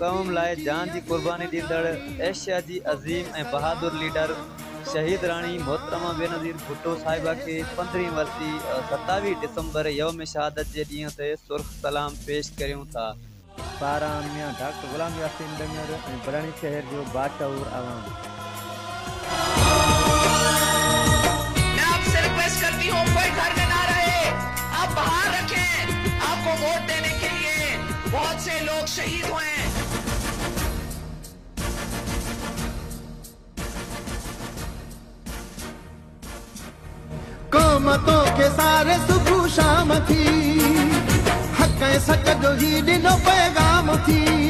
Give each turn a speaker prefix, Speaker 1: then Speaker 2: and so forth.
Speaker 1: क़ौम लाइ जान जी कुर्बानी ॾींदड़ एशिया जी अज़ीम ऐं बहादुर लीडर शहीद राणी मोहतरमा बेनज़ीर भुट्टो साहिबा के 15 वरसी 27 दिसंबर यौम शहादत जे ॾींहं ते सुर्ख सलाम पेश करियूं था। पारां मियां डॉक्टर गुलाम यासीन डंगर ऐं बरणी शहर जो बाशऊर आवाम।
Speaker 2: मैं आपसे रिक्वेस्ट करती हूँ कोई घर में ना रहे, आप बाहर रखें। आपको वोट देने के लिए बहुत से लोग शहीद हुए हैं।
Speaker 3: क़ौमतों के सारे सुबह शाम थी, हक़ ऐं सच जो ही ॾिनो पैगाम थी।